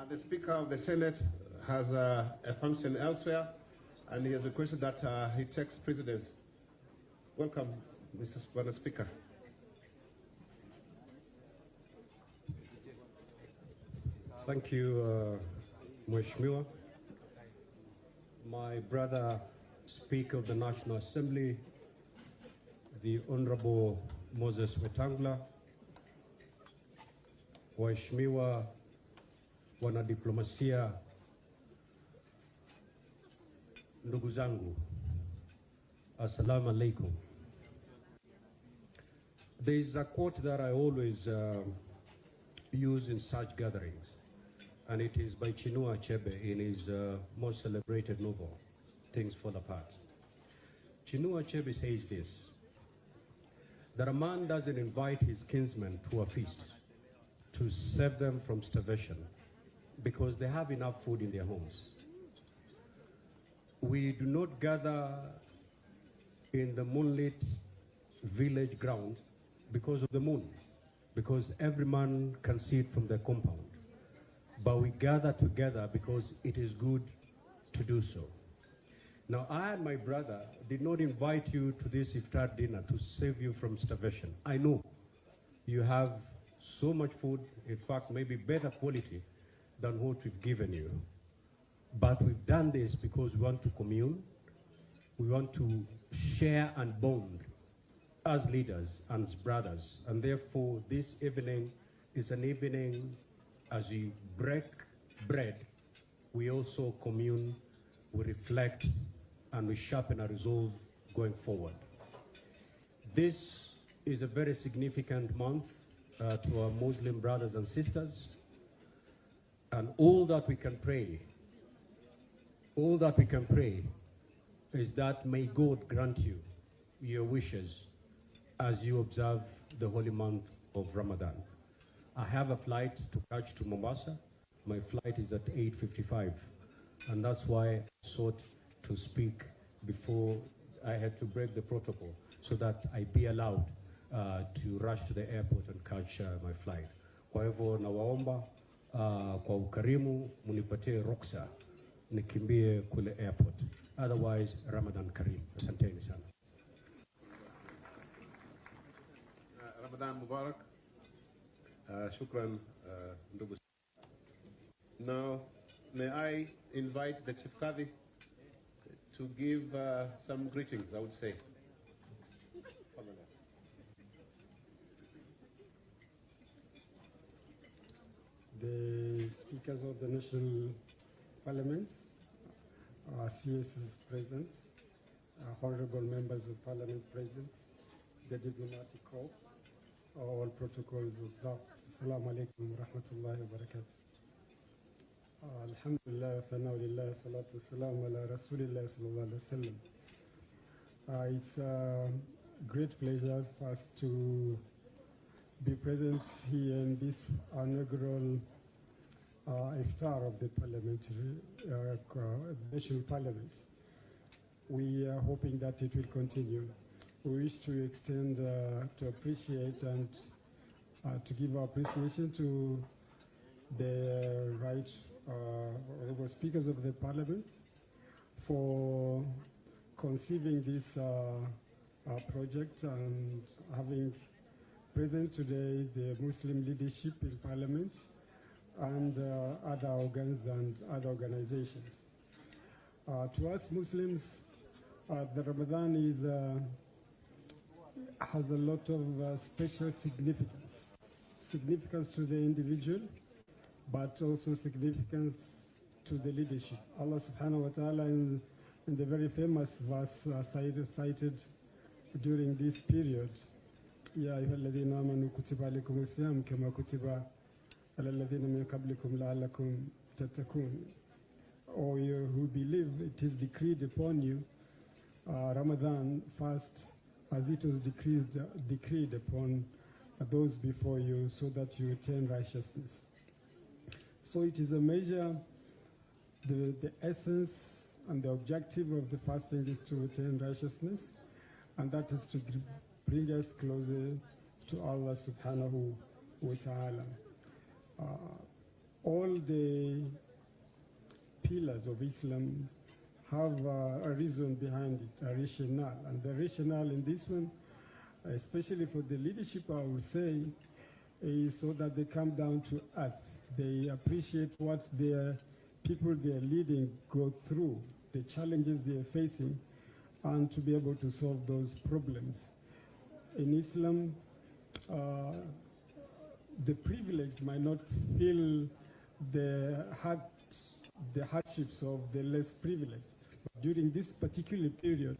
The Speaker of the Senate has a function elsewhere, and he has requested that he takes precedence. Welcome, Mr. Speaker. Thank you, Mheshimiwa. My brother, Speaker of the National Assembly, the Honorable Moses Wetangula, Waheshimiwa wanadiplomasia, ndugu zangu, assalamu alaikum. There is a quote that I always use in such gatherings, and it is by Chinua Achebe in his most celebrated novel, Things Fall Apart. Chinua Achebe says this, that a man doesn't invite his kinsmen to a feast to save them from starvation because they have enough food in their homes. We do not gather in the moonlit village ground because of the moon, because every man can see it from their compound. But we gather together because it is good to do so. Now, I and my brother did not invite you to this Iftar dinner to save you from starvation. I know you have so much food, in fact, maybe better quality than what we've given you. But we've done this because we want to commune, we want to share and bond as leaders and as brothers. And therefore, this evening is an evening as we break bread, we also commune, we reflect, and we sharpen our resolve going forward. This is a very significant month to our Muslim brothers and sisters, and all that we can pray is that may God grant you your wishes as you observe the holy month of Ramadan. I have a flight to catch to Mombasa. My flight is at 8:55, and that's why I sought to speak before I had to break the protocol so that I be allowed to rush to the airport and catch my flight. Kwa hivyo nawaomba kwa ukarimu munipatie ruksa nikimbie kule airport. Otherwise, Ramadan Kareem. Asanteni sana. Ramadan Mubarak. Shukran, ndugu. Now, may I invite the Chief Qadi to give some greetings, I would say. The speakers of the national parliament, CS is present, honorable members of parliament present, the diplomatic corps, all protocols observed. Assalamu alaikum wa rahmatullahi wa barakatuh. Alhamdulillah, thanau lillah, salatu wassalam ala rasulillah sallallahu alaihi wasallam. It's a great pleasure for us to be present here in this inaugural Iftar of the parliamentary, national parliament. We are hoping that it will continue. We wish to extend, to appreciate and to give our appreciation to the right honorable speakers of the parliament for conceiving this project and having present today the Muslim leadership in parliament and other organs and other organizations. To us Muslims, the Ramadan is has a lot of special significance to the individual, but also significance to the leadership. Allah subhanahu wa ta'ala in the very famous verse cited during this period, Ya ayyuhalladhina amanu kutiba alaykumus siyam kama kutiba ala alladhina min qablikum la'allakum tattaqun. O you who believe, it is decreed upon you Ramadan fast as it was decreed upon those before you, so that you attain righteousness. So it is a measure, the essence and the objective of the fasting is to attain righteousness, and that is to bring us closer to Allah subhanahu wa ta'ala. all the pillars of Islam have a reason behind it, a rationale. And the rationale in this one, especially for the leadership, I would say, is so that they come down to earth. They appreciate what their people they're leading go through, the challenges they're facing, and to be able to solve those problems. In Islam, the privileged might not feel the hardships of the less privileged. But during this particular period,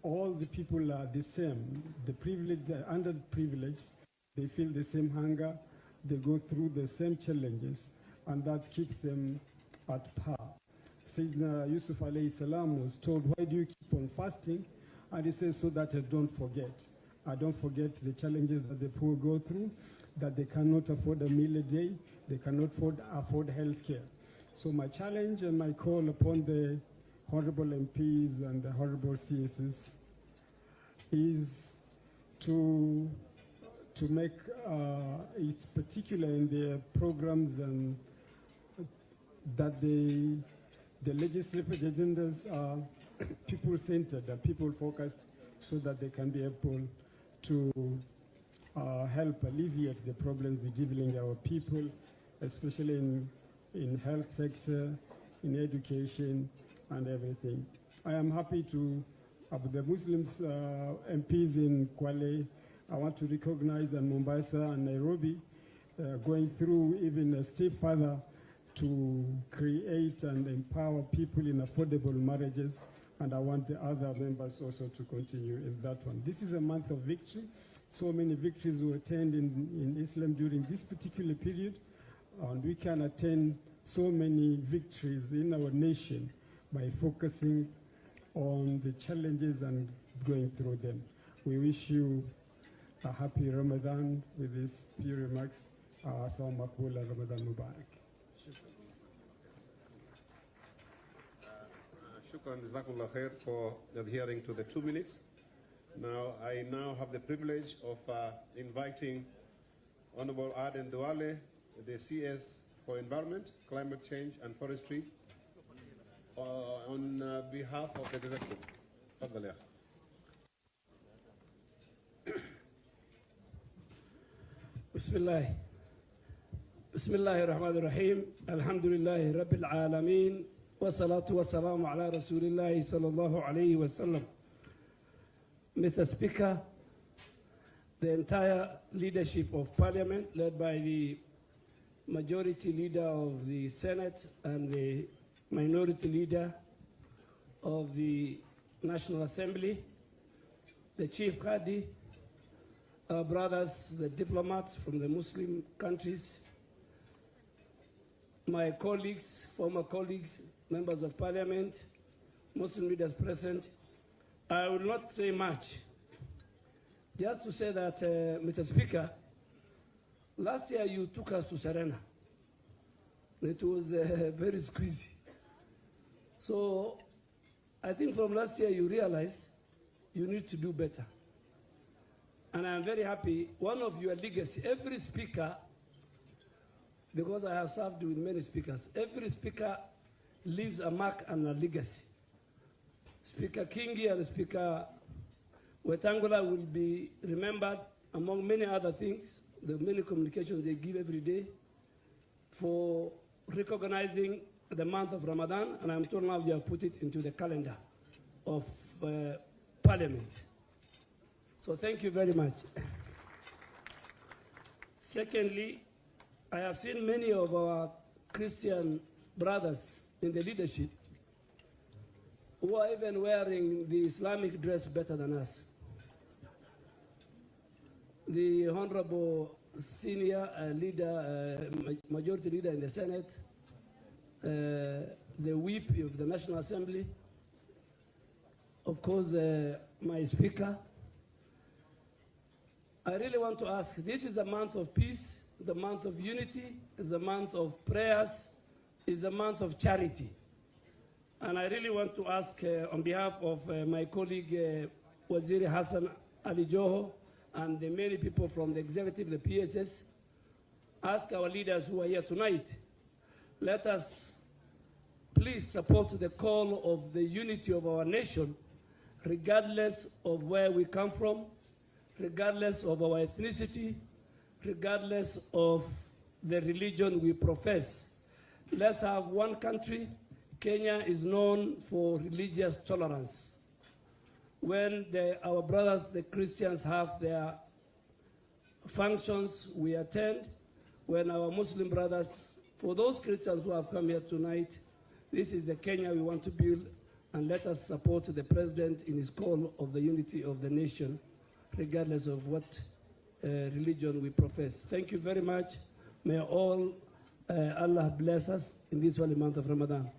all the people are the same. The privileged, the underprivileged, they feel the same hunger, they go through the same challenges, and that keeps them at par. Sayyidina Yusuf alayhi salam was told, why do you keep on fasting? And he says, so that I don't forget. I don't forget the challenges that the poor go through, that they cannot afford a meal a day, they cannot afford health care. So my challenge and my call upon the honorable MPs and the honorable CSs is to make it particular in their programs and that the legislative agendas are people-centered, are people-focused, so that they can be able to help alleviate the problems bedeviling our people, especially in health sector, in education, and everything. I am happy to have the Muslims MPs in Kwale. I want to recognize in Mombasa and Nairobi going through even a step further to create and empower people in affordable marriages, and I want the other members also to continue in that one. This is a month of victory. So many victories were attained in Islam during this particular period, and we can attain so many victories in our nation by focusing on the challenges and going through them. We wish you a happy Ramadan with these few remarks. Assalamu alaikum, Ramadan Mubarak. Shukran, Jazakallah khair, for adhering to the 2 minutes. Now, I have the privilege of inviting Honorable Aden Duale, the CS for Environment, Climate Change and Forestry, on behalf of the executive. Tafadhal ya. Bismillahir Rahmanir Rahim. Alhamdulillahi Rabbil Alameen. Wassalatu wassalamu ala Rasulillahi sallallahu alayhi wa sallam. Mr. Speaker, the entire leadership of Parliament, led by the majority leader of the Senate and the minority leader of the National Assembly, the Chief Qadi, our brothers, the diplomats from the Muslim countries, my colleagues, former colleagues, members of Parliament, Muslim leaders present. I will not say much. Just to say that, Mr. Speaker, last year you took us to Serena. It was very squeezy. So I think from last year you realized you need to do better. And I'm very happy, one of your legacy, every speaker, because I have served with many speakers, every speaker leaves a mark and a legacy. Speaker KINGI and Speaker Wetangula will be remembered among many other things, the many communications they give every day, for recognizing the month of Ramadan, and I'm told now you have put it into the calendar of Parliament. So thank you very much. Secondly, I have seen many of our Christian brothers in the leadership who are even wearing the Islamic dress better than us. The Honorable Senior Leader, Majority Leader in the Senate, the Whip of the National Assembly, of course, my Speaker. I really want to ask, this is a month of peace, the month of unity, is a month of prayers, is a month of charity. And I really want to ask on behalf of my colleague Waziri Hassan Ali Joho and the many people from the executive, the PSS, ask our leaders who are here tonight, let us please support the call of the unity of our nation, regardless of where we come from, regardless of our ethnicity, regardless of the religion we profess. Let's have one country. Kenya is known for religious tolerance. When our brothers, the Christians, have their functions, we attend. When our Muslim brothers, for those Christians who have come here tonight, this is the Kenya we want to build, and let us support the president in his call of the unity of the nation, regardless of what religion we profess. Thank you very much. May all Allah bless us in this holy month of Ramadan.